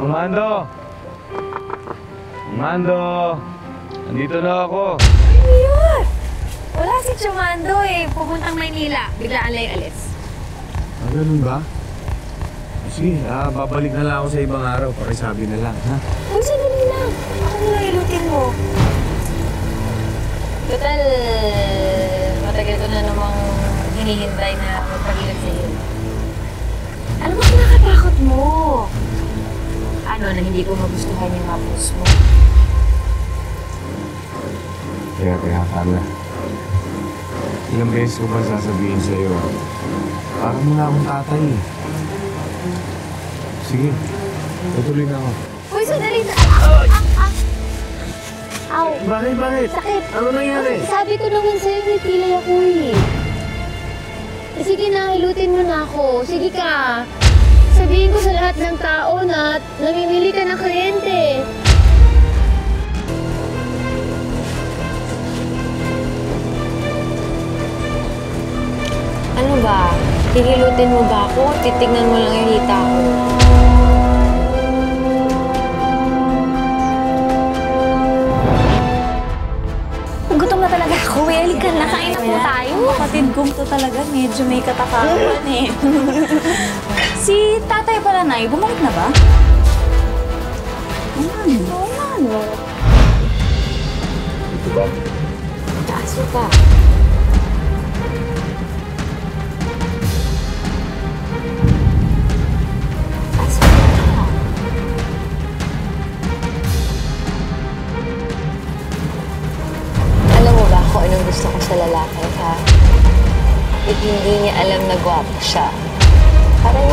Mando! Mando! Andito na ako. Ano yun? Wala si Chumando eh. Pupuntang Maynila. Biglaan lang alis. Ganun ba? Sige, babalik na lang ako sa ibang araw. Pakisabi na lang, ha? Uy, sandali lang. Ako na lang ilutin mo. Total, matagal ko na namang hinihintay na magpagilag sa'yo. Ano ba kinakatakot mo? Ano, na hindi ko magustuhan yung mga post mo? Kaya, Carla. Ilang beses ko ba sasabihin sa'yo? Parang mo na akong tatay eh. Sige, tutuloy na ako. Uy, sandali na! Aw! Bakit? Sakit! Ano nangyari? Sabi ko naman sa'yo, may pilay ako eh. Sige na, hilutin mo na ako. Sige ka. Sabihin ko sa lahat ng tao na namimili ka ng kliyente. Ano ba? Hihilutin mo ba ako? Titignan mo lang yung hita ko. Gutom na talaga ako. Halika na, kain na po tayo. Kapatid kong to talaga, medyo may katakawan eh. Si tatay pala, Nay, bumalik na ba? Ano? Ito ba? Kaso ka. Kaso ka. Alam mo ba kung anong gusto ko sa lalaki, ha? At hindi niya alam na gwapo siya. Parang